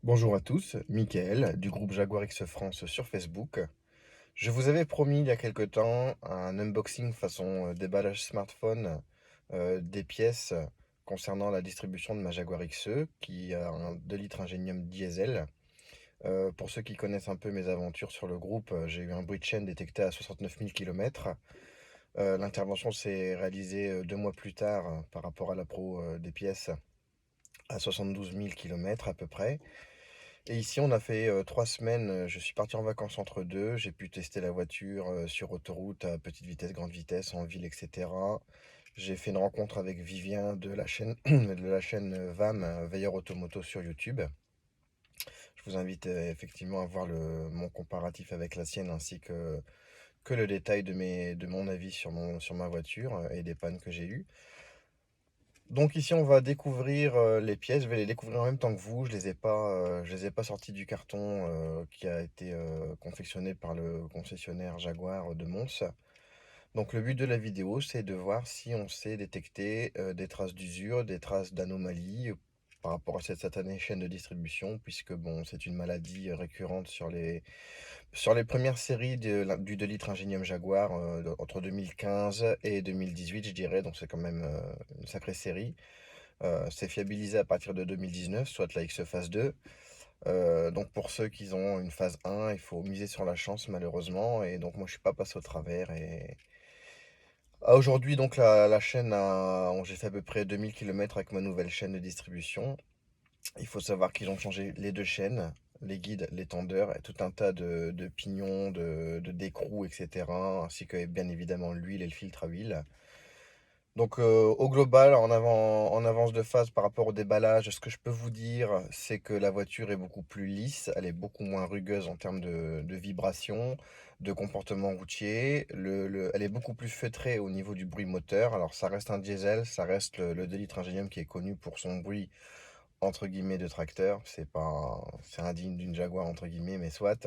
Bonjour à tous, Mickaël du groupe Jaguar X France sur Facebook. Je vous avais promis il y a quelque temps un unboxing façon déballage smartphone des pièces concernant la distribution de ma Jaguar XE qui a un 2 litres Ingenium diesel. Pour ceux qui connaissent un peu mes aventures sur le groupe, j'ai eu un bruit de chaîne détecté à 69 000 km. L'intervention s'est réalisée 2 mois plus tard par rapport à la pro des pièces à 72 000 km à peu près. Et ici, on a fait 3 semaines. Je suis parti en vacances entre deux. J'ai pu tester la voiture sur autoroute à petite vitesse, grande vitesse, en ville, etc. J'ai fait une rencontre avec Vivien de la chaîne, de la chaîne VAM, Veilleur Automoto sur YouTube. Je vous invite effectivement à voir mon comparatif avec la sienne ainsi que le détail de mon avis sur ma voiture et des pannes que j'ai eues. Donc ici, on va découvrir les pièces. Je vais les découvrir en même temps que vous. Je les ai pas sorties du carton qui a été confectionné par le concessionnaire Jaguar de Mons. Donc le but de la vidéo, c'est de voir si on sait détecter des traces d'usure, des traces d'anomalies par rapport à cette satanée chaîne de distribution, puisque bon, c'est une maladie récurrente sur les premières séries du 2 litres Ingenium Jaguar entre 2015 et 2018, je dirais. Donc c'est quand même une sacrée série. C'est fiabilisé à partir de 2019, soit la XE phase 2. Donc pour ceux qui ont une phase 1, il faut miser sur la chance malheureusement. Et donc moi je suis pas passé au travers. Et aujourd'hui donc la chaîne j'ai fait à peu près 2000 km avec ma nouvelle chaîne de distribution. Il faut savoir qu'ils ont changé les deux chaînes, les guides, les tendeurs et tout un tas de pignons, de d'écrous, etc. Ainsi que bien évidemment l'huile et le filtre à huile. Donc au global, en avance de phase par rapport au déballage, ce que je peux vous dire, c'est que la voiture est beaucoup plus lisse, elle est beaucoup moins rugueuse en termes de vibration, de comportement routier. Elle est beaucoup plus feutrée au niveau du bruit moteur. Alors ça reste un diesel, ça reste le 2 litres Ingenium qui est connu pour son bruit entre guillemets de tracteur. C'est indigne d'une Jaguar entre guillemets, mais soit.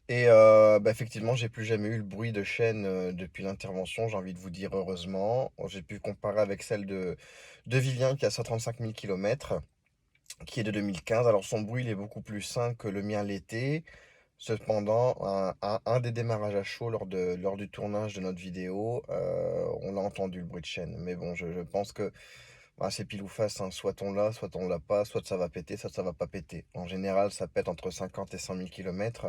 Et bah, effectivement, j'ai plus jamais eu le bruit de chaîne depuis l'intervention, j'ai envie de vous dire heureusement. J'ai pu comparer avec celle de Vivien qui a 135 000 km, qui est de 2015. Alors son bruit il est beaucoup plus sain que le mien l'était. Cependant, un des démarrages à chaud lors du tournage de notre vidéo, on a entendu le bruit de chaîne. Mais bon, je pense que bah, c'est pile ou face, hein. Soit on l'a, soit on l'a pas, soit ça va péter, soit ça va pas péter. En général, ça pète entre 50 et 100 000 km.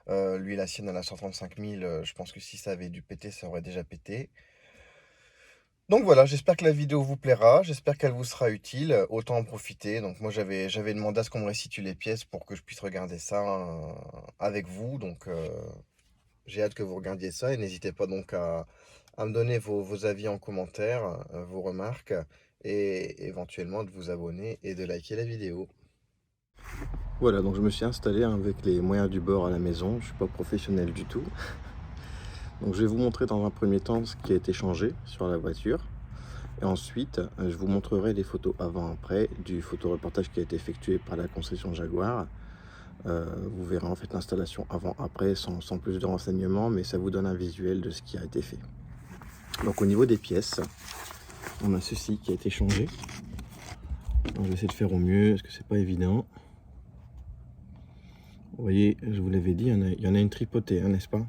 Lui, la sienne, elle a 135 000. Je pense que si ça avait dû péter, ça aurait déjà pété. Donc voilà, j'espère que la vidéo vous plaira. J'espère qu'elle vous sera utile. Autant en profiter. Donc moi, j'avais demandé à ce qu'on me restitue les pièces pour que je puisse regarder ça avec vous. Donc j'ai hâte que vous regardiez ça. Et n'hésitez pas donc à me donner vos avis en commentaire, vos remarques. Et éventuellement de vous abonner et de liker la vidéo. Voilà, donc je me suis installé avec les moyens du bord à la maison. Je suis pas professionnel du tout. Donc je vais vous montrer dans un premier temps ce qui a été changé sur la voiture. Et ensuite, je vous montrerai des photos avant-après du photoreportage qui a été effectué par la concession Jaguar. Vous verrez en fait l'installation avant-après sans plus de renseignements, mais ça vous donne un visuel de ce qui a été fait. Donc au niveau des pièces, on a ceci qui a été changé. Donc, je vais essayer de faire au mieux, parce que c'est pas évident. Vous voyez, je vous l'avais dit, il y en a une tripotée, hein, n'est-ce pas?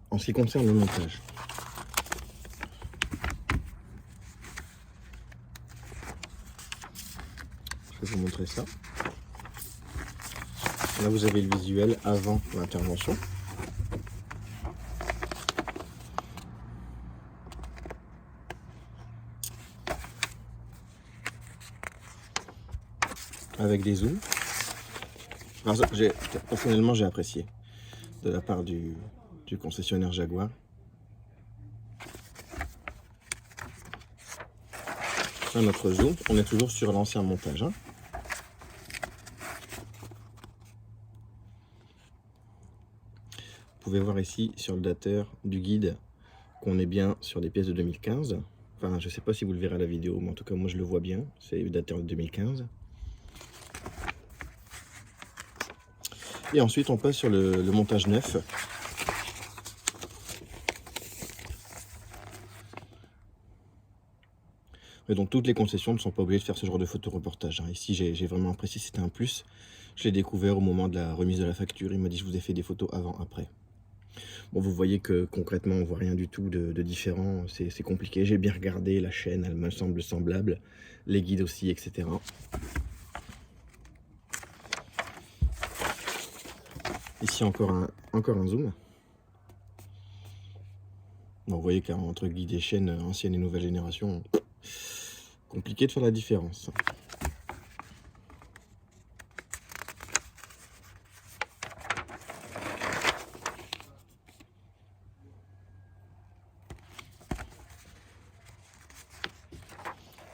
En ce qui concerne le montage, je vais vous montrer ça. Là, vous avez le visuel avant l'intervention. Avec des zooms. Alors, personnellement, j'ai apprécié de la part du concessionnaire Jaguar. Là, notre zoom, on est toujours sur l'ancien montage, hein. Vous pouvez voir ici sur le dateur du guide qu'on est bien sur des pièces de 2015. Enfin, je ne sais pas si vous le verrez à la vidéo, mais en tout cas, moi, je le vois bien. C'est le dateur de 2015. Et ensuite, on passe sur le montage neuf. Mais donc toutes les concessions ne sont pas obligées de faire ce genre de photoreportage, hein. Ici, j'ai vraiment apprécié, c'était un plus. Je l'ai découvert au moment de la remise de la facture. Il m'a dit: «Je vous ai fait des photos avant, après». Bon, vous voyez que concrètement, on voit rien du tout de différent. C'est compliqué. J'ai bien regardé, la chaîne, elle me semble semblable. Les guides aussi, etc. Ici, encore un zoom. Bon, vous voyez qu'entre guide et chaîne, ancienne et nouvelle génération, compliqué de faire la différence.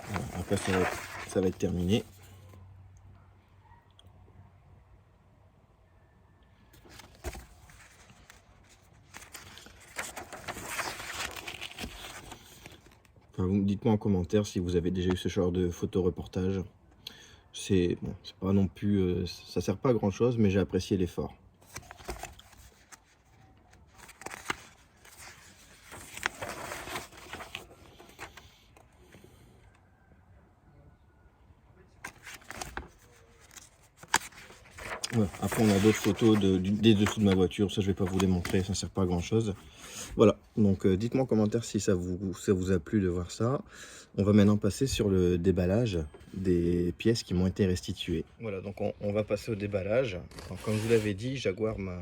Voilà, après, ça va être terminé. Enfin, dites-moi en commentaire si vous avez déjà eu ce genre de photoreportage. C'est bon, c'est pas non plus, ça sert pas à grand chose, mais j'ai apprécié l'effort. Voilà. Après, on a d'autres photos des dessous de ma voiture. Ça, je vais pas vous les montrer, ça sert pas à grand chose. Voilà, donc dites-moi en commentaire si ça vous a plu de voir ça. On va maintenant passer sur le déballage des pièces qui m'ont été restituées. Voilà, donc on va passer au déballage. Alors, comme je vous l'avais dit, Jaguar m'a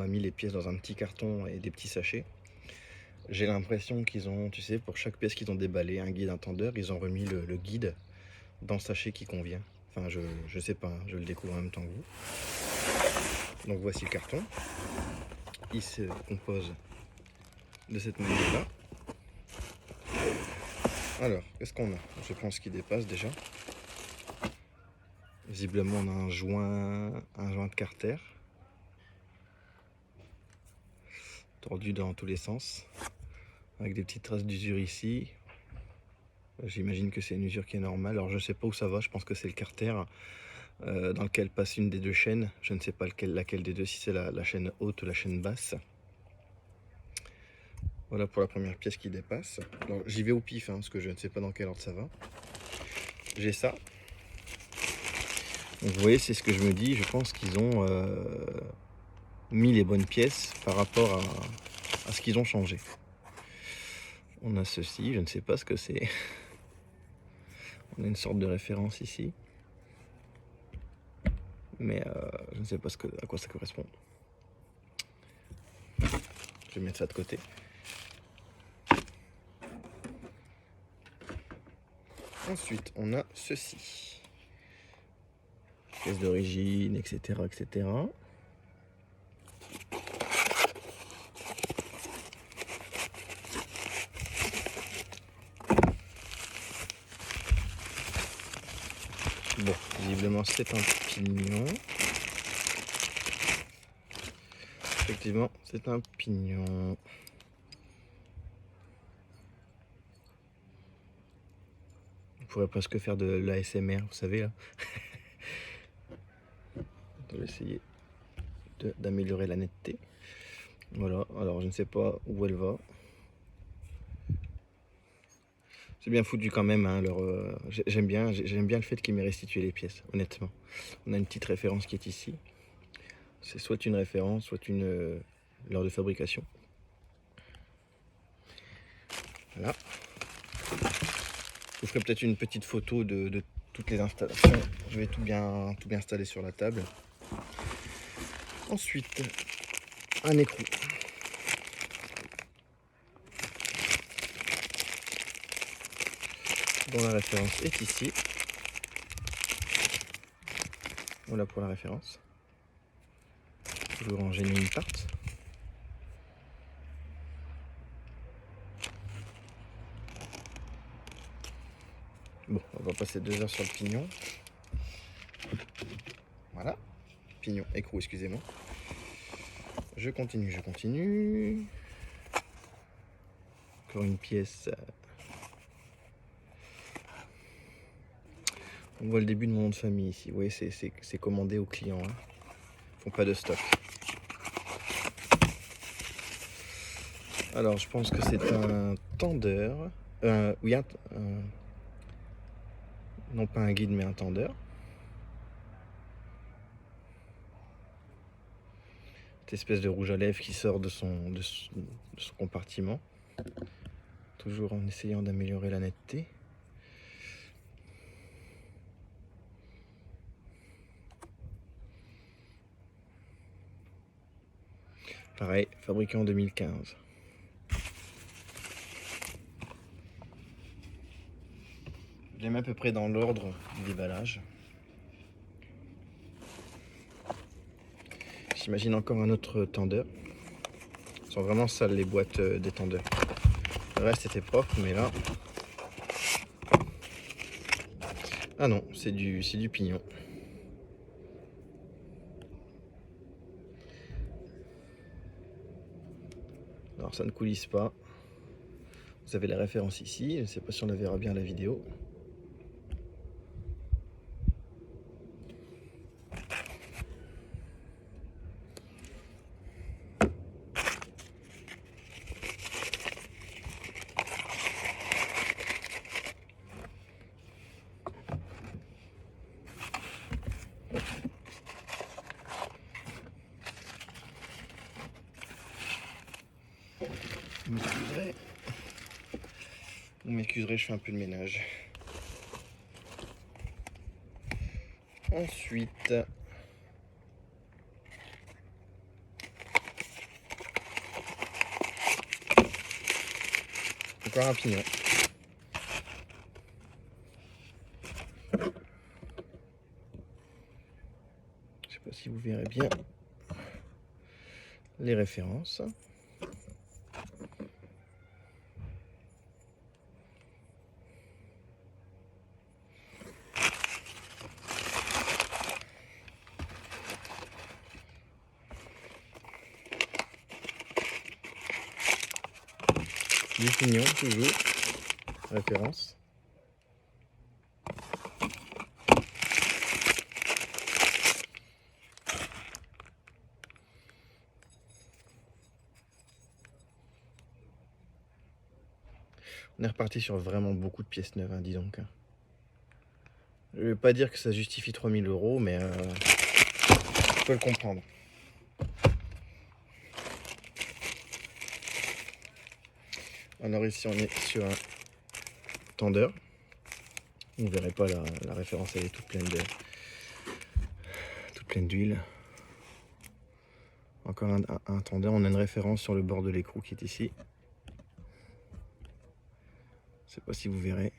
mis les pièces dans un petit carton et des petits sachets. J'ai l'impression qu'ils ont, tu sais, pour chaque pièce qu'ils ont déballé, un guide, un tendeur, ils ont remis le guide dans le sachet qui convient. Enfin, je sais pas, hein, je le découvre en même temps que vous. Donc voici le carton. Il se compose de cette manière-là. Alors, qu'est-ce qu'on a? Je pense qu'il dépasse déjà. Visiblement, on a un joint de carter. Tordu dans tous les sens. Avec des petites traces d'usure ici. J'imagine que c'est une usure qui est normale. Alors, je ne sais pas où ça va. Je pense que c'est le carter dans lequel passe une des deux chaînes. Je ne sais pas laquelle des deux, si c'est la chaîne haute ou la chaîne basse. Voilà pour la première pièce qui dépasse. Alors, j'y vais au pif, hein, parce que je ne sais pas dans quel ordre ça va. J'ai ça. Donc, vous voyez, c'est ce que je me dis. Je pense qu'ils ont mis les bonnes pièces par rapport à ce qu'ils ont changé. On a ceci, je ne sais pas ce que c'est. On a une sorte de référence ici. Mais je ne sais pas à quoi ça correspond. Je vais mettre ça de côté. Ensuite, on a ceci. Pièce d'origine, etc., etc. Bon, visiblement c'est un pignon. Effectivement, c'est un pignon. On pourrait presque faire de l'ASMR, vous savez là. On va essayer d'améliorer la netteté. Voilà, alors je ne sais pas où elle va. C'est bien foutu quand même, hein, j'aime bien le fait qu'il m'ait restitué les pièces, honnêtement. On a une petite référence qui est ici. C'est soit une référence, soit l'heure de fabrication. Voilà. Je vous ferai peut-être une petite photo de toutes les installations. Je vais tout bien installer sur la table. Ensuite, un écrou. Dont la référence est ici. Voilà pour la référence. Toujours en genuine part. Bon, on va passer 2 heures sur le pignon. Voilà. Pignon, écrou, excusez-moi. Je continue. Encore une pièce. On voit le début de mon nom de famille ici. Vous voyez, c'est commandé aux clients. Hein. Ils font pas de stock. Alors, je pense que c'est un tendeur. Oui, Non pas un guide mais un tendeur. Cette espèce de rouge à lèvres qui sort de son compartiment. Toujours en essayant d'améliorer la netteté. Pareil, fabriqué en 2015. Je les mets à peu près dans l'ordre du déballage. J'imagine encore un autre tendeur. Elles sont vraiment sales les boîtes des tendeurs. Le reste était propre, mais là... Ah non, c'est du pignon. Alors ça ne coulisse pas. Vous avez la référence ici, je ne sais pas si on la verra bien à la vidéo. Vous m'excuserez, je fais un peu de ménage. Ensuite, encore un pignon. Je sais pas si vous verrez bien les références. Du pignon, toujours. Référence. On est reparti sur vraiment beaucoup de pièces neuves, hein, dis donc. Je ne vais pas dire que ça justifie 3000 €, mais je peux le comprendre. Alors ici on est sur un tendeur. Vous ne verrez pas la référence, elle est toute pleine d'huile. Encore un tendeur, on a une référence sur le bord de l'écrou qui est ici. Je ne sais pas si vous verrez.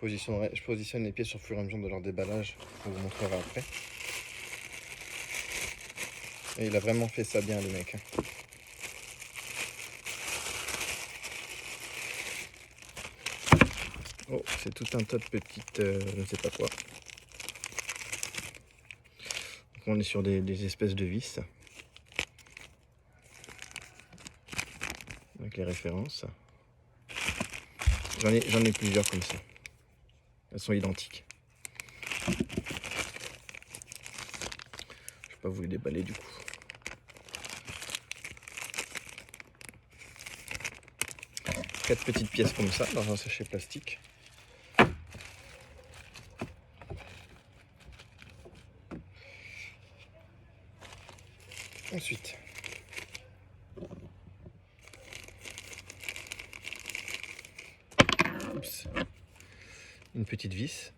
Je positionne les pièces au fur et à mesure de leur déballage, on vous montrera après. Et il a vraiment fait ça bien, le mec. Oh, c'est tout un tas de petites, je ne sais pas quoi. Donc on est sur des espèces de vis. Avec les références. J'en ai plusieurs comme ça. Elles sont identiques. Je ne vais pas vous les déballer du coup. Quatre petites pièces comme ça dans un sachet plastique. Ensuite, une petite vis.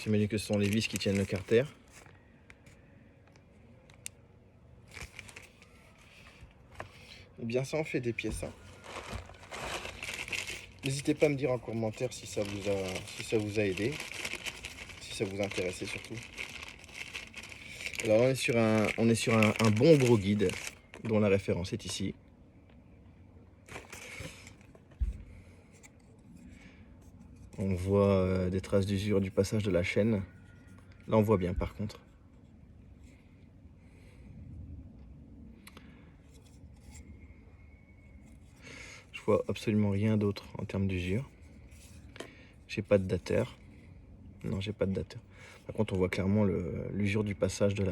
J'imagine que ce sont les vis qui tiennent le carter. Et bien ça en fait des pièces. Hein. N'hésitez pas à me dire en commentaire si ça vous a aidé, si ça vous a intéressé surtout. Alors on est sur un bon gros guide dont la référence est ici. On voit des traces d'usure du passage de la chaîne. Là on voit bien par contre. Je vois absolument rien d'autre en termes d'usure. J'ai pas de dateur. Non, j'ai pas de dateur. Par contre on voit clairement l'usure du passage de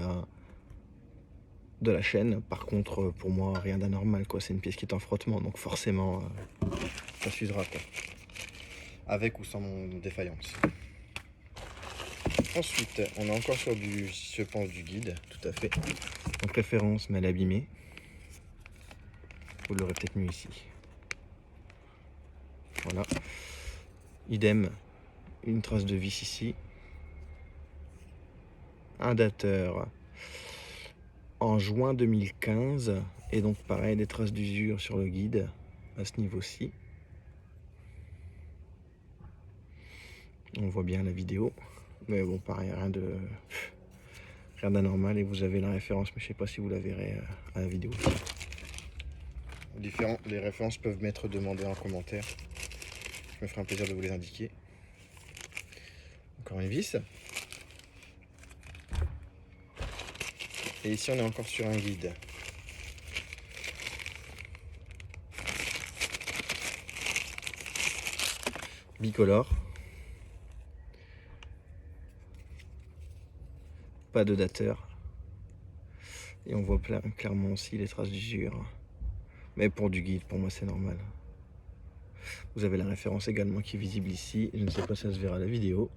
de la chaîne. Par contre, pour moi, rien d'anormal, quoi. C'est une pièce qui est en frottement, donc forcément, ça s'usera, quoi. Avec ou sans mon défaillance. Ensuite, on est encore sur du, je pense, du guide, tout à fait. Donc référence, mais elle est abîmée. Vous l'aurez peut-être mieux ici. Voilà. Idem, une trace de vis ici. Un dateur en juin 2015. Et donc pareil, des traces d'usure sur le guide à ce niveau-ci. On voit bien la vidéo. Mais bon, pareil, rien d'anormal. Et vous avez la référence, mais je sais pas si vous la verrez à la vidéo. Les références peuvent m'être demandées en commentaire. Je me ferai un plaisir de vous les indiquer. Encore une vis. Et ici, on est encore sur un guide. Bicolore. Pas de dateur. Et on voit clairement aussi les traces d'usure. Mais pour du guide, pour moi, c'est normal. Vous avez la référence également qui est visible ici. Je ne sais pas si ça se verra à la vidéo.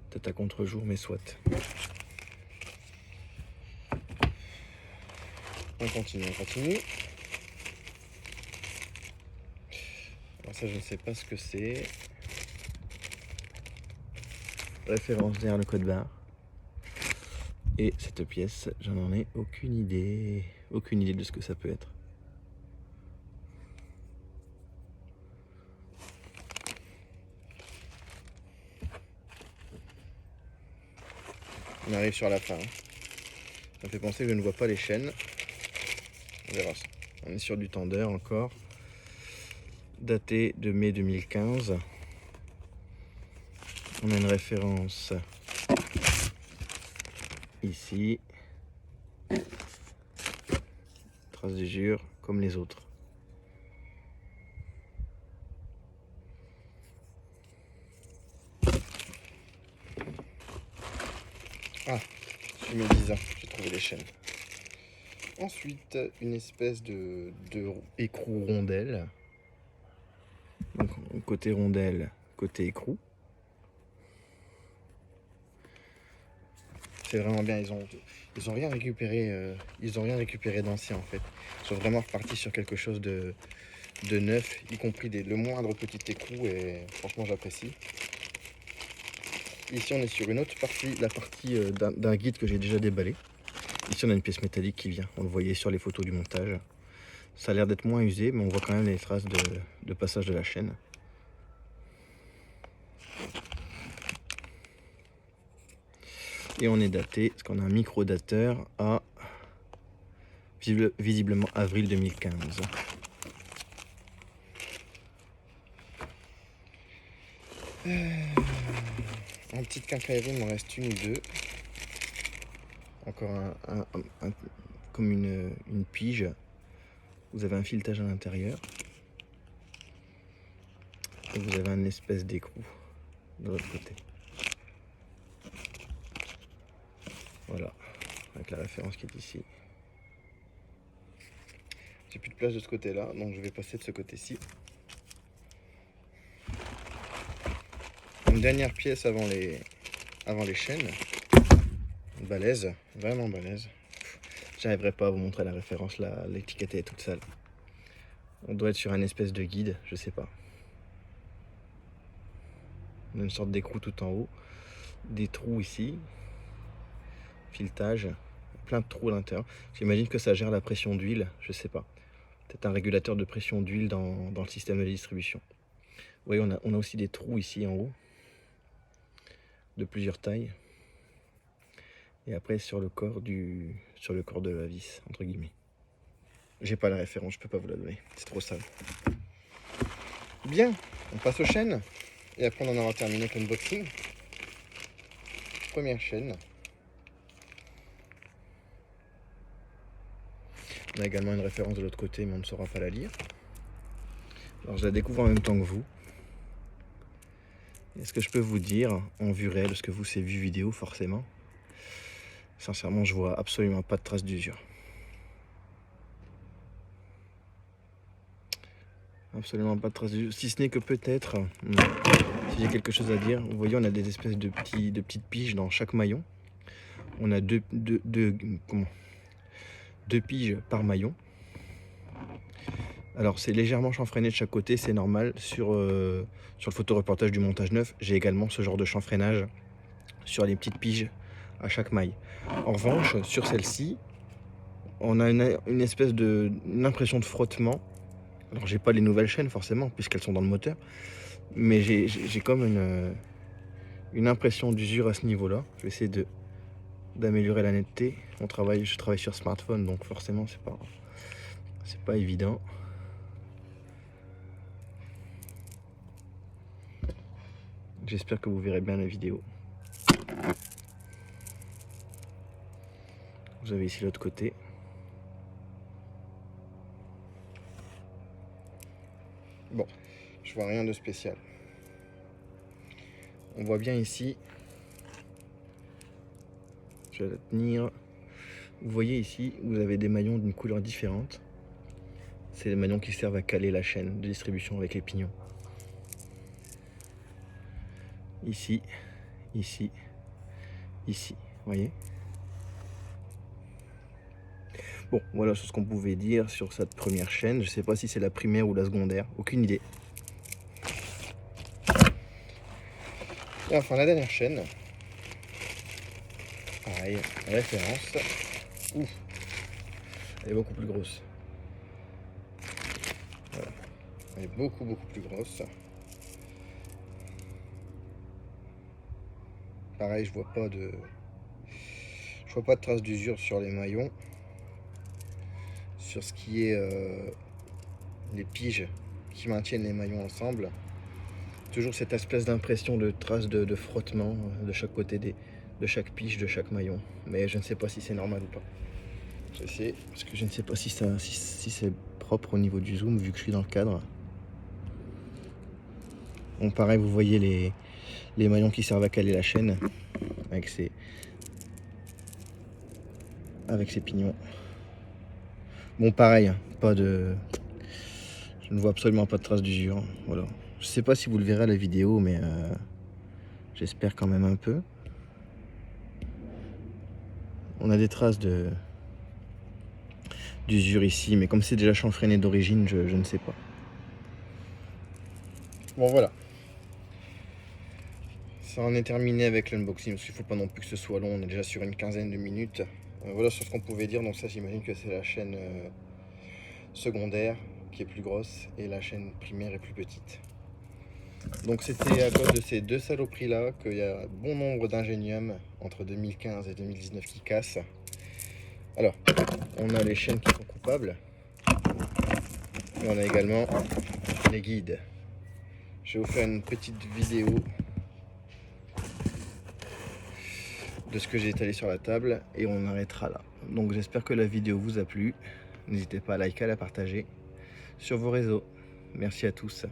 Peut-être à contre-jour, mais soit. On continue. Alors ça, je ne sais pas ce que c'est. Référence derrière le code barre. Et cette pièce, j'en ai aucune idée. Aucune idée de ce que ça peut être. On arrive sur la fin. Ça me fait penser que je ne vois pas les chaînes. On verra ça. On est sur du tendeur encore. Daté de mai 2015. On a une référence ici. Trace d'usure comme les autres. Ah, sur mes 10 ans, j'ai trouvé les chaînes. Ensuite, une espèce de écrou rondelle. Donc, côté rondelle, côté écrou. C'est vraiment bien, ils ont rien récupéré, d'ancien en fait. Ils sont vraiment repartis sur quelque chose de neuf, y compris le moindre petit écrou, et franchement j'apprécie. Ici on est sur une autre partie, la partie d'un guide que j'ai déjà déballé. Ici on a une pièce métallique qui vient, on le voyait sur les photos du montage. Ça a l'air d'être moins usé, mais on voit quand même les traces de passage de la chaîne. Et on est daté, parce qu'on a un micro-dateur à visiblement avril 2015. En petite quincaillerie, il m'en reste une ou deux. Encore comme une pige. Vous avez un filetage à l'intérieur. Et vous avez une espèce d'écrou de l'autre côté. Voilà, avec la référence qui est ici. J'ai plus de place de ce côté-là, donc je vais passer de ce côté-ci. Une dernière pièce avant les chaînes. Balèze, vraiment balèze. J'arriverai pas à vous montrer la référence là, l'étiquette est toute sale. On doit être sur un espèce de guide, je sais pas. On a une sorte d'écrou tout en haut. Des trous ici. Filetage. Plein de trous à l'intérieur. J'imagine que ça gère la pression d'huile, je sais pas. Peut-être un régulateur de pression d'huile dans le système de distribution. Vous voyez, on a aussi des trous ici en haut. De plusieurs tailles. Et après sur le corps de la vis, entre guillemets. J'ai pas la référence, je peux pas vous la donner. C'est trop sale. Bien, on passe aux chaînes. Et après on en aura terminé avec l'unboxing. Première chaîne. On a également une référence de l'autre côté, mais on ne saura pas la lire. Alors je la découvre en même temps que vous. Est-ce que je peux vous dire, en vue réelle, parce que vous c'est vue vidéo forcément, sincèrement je vois absolument pas de traces d'usure. Absolument pas de traces d'usure. Si ce n'est que peut-être, si j'ai quelque chose à dire, vous voyez, on a des espèces de petites piges dans chaque maillon. On a deux piges par maillon. Alors c'est légèrement chanfreiné de chaque côté, c'est normal. Sur le photoreportage du montage neuf, j'ai également ce genre de chanfreinage sur les petites piges à chaque maille. En revanche, sur celle-ci, on a une espèce une impression de frottement. Alors j'ai pas les nouvelles chaînes forcément, puisqu'elles sont dans le moteur, mais j'ai comme une impression d'usure à ce niveau-là. Je vais essayer d'améliorer la netteté. Je travaille sur smartphone, donc forcément c'est pas évident. J'espère que vous verrez bien la vidéo. Vous avez ici l'autre côté. Bon, je vois rien de spécial. On voit bien ici, je vais la tenir. Vous voyez ici, vous avez des maillons d'une couleur différente. C'est les maillons qui servent à caler la chaîne de distribution avec les pignons. Ici, ici, ici, vous voyez. Bon, voilà ce qu'on pouvait dire sur cette première chaîne. Je ne sais pas si c'est la primaire ou la secondaire, aucune idée. Et enfin la dernière chaîne, pareil, référence. Ouf, elle est beaucoup plus grosse. Voilà, elle est beaucoup plus grosse. Pareil, je vois pas de traces d'usure sur les maillons. Sur ce qui est les piges qui maintiennent les maillons ensemble. Toujours cette espèce d'impression de traces de frottement de chaque côté de chaque pige, de chaque maillon. Mais je ne sais pas si c'est normal ou pas. J'essaie, parce que je ne sais pas si c'est propre au niveau du zoom, vu que je suis dans le cadre. Bon, pareil, vous voyez les maillons qui servent à caler la chaîne avec ces pignons. Bon, pareil, je ne vois absolument pas de traces d'usure. Voilà. Je sais pas si vous le verrez à la vidéo, mais j'espère quand même un peu. On a des traces d'usure ici, mais comme c'est déjà chanfreiné d'origine, je ne sais pas. Bon, voilà. Ça en est terminé avec l'unboxing, parce qu'il ne faut pas non plus que ce soit long. On est déjà sur une quinzaine de minutes. Voilà sur ce qu'on pouvait dire. Donc ça, j'imagine que c'est la chaîne secondaire qui est plus grosse et la chaîne primaire est plus petite. Donc c'était à cause de ces deux saloperies là qu'il y a bon nombre d'ingéniums entre 2015 et 2019 qui cassent. Alors, on a les chaînes qui sont coupables, et on a également les guides. Je vais vous faire une petite vidéo de ce que j'ai étalé sur la table et on arrêtera là. Donc j'espère que la vidéo vous a plu. N'hésitez pas à liker, à la partager sur vos réseaux. Merci à tous.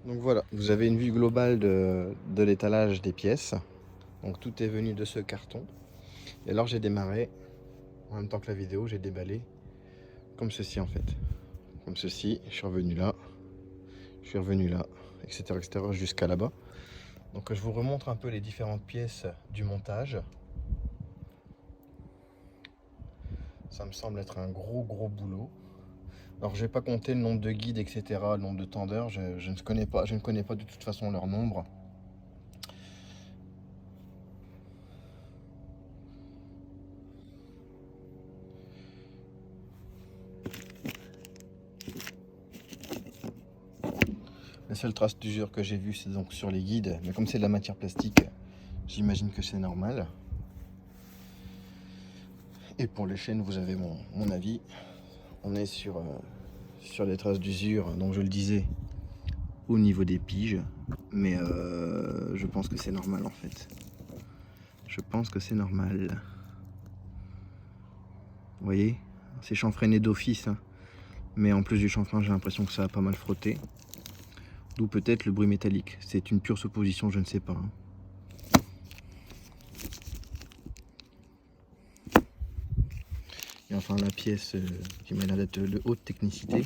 Donc voilà, vous avez une vue globale de l'étalage des pièces. Donc tout est venu de ce carton. Et alors j'ai démarré, en même temps que la vidéo, j'ai déballé comme ceci en fait. Comme ceci, je suis revenu là, etc. jusqu'à là-bas. Donc je vous remontre un peu les différentes pièces du montage. Ça me semble être un gros boulot. Alors je vais pas compter le nombre de guides, etc., le nombre de tendeurs, je ne connais pas de toute façon leur nombre. La seule trace d'usure que j'ai vue, c'est donc sur les guides, mais comme c'est de la matière plastique, j'imagine que c'est normal. Et pour les chaînes, vous avez mon avis. On est sur les traces d'usure, donc je le disais, au niveau des piges, mais je pense que c'est normal en fait. Je pense que c'est normal. Vous voyez, c'est chanfreiné d'office, hein. Mais en plus du chanfrein, j'ai l'impression que ça a pas mal frotté. D'où peut-être le bruit métallique. C'est une pure supposition, je ne sais pas, hein. Et enfin la pièce qui m'a l'air d'être de haute technicité.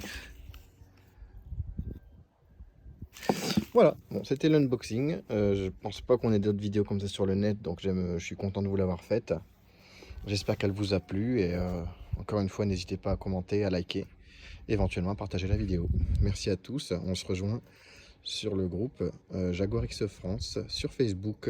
Voilà, bon, c'était l'unboxing. Je pense pas qu'on ait d'autres vidéos comme ça sur le net, donc je suis content de vous l'avoir faite. J'espère qu'elle vous a plu et encore une fois, n'hésitez pas à commenter, à liker, éventuellement à partager la vidéo. Merci à tous, on se rejoint sur le groupe Jaguar X France sur Facebook.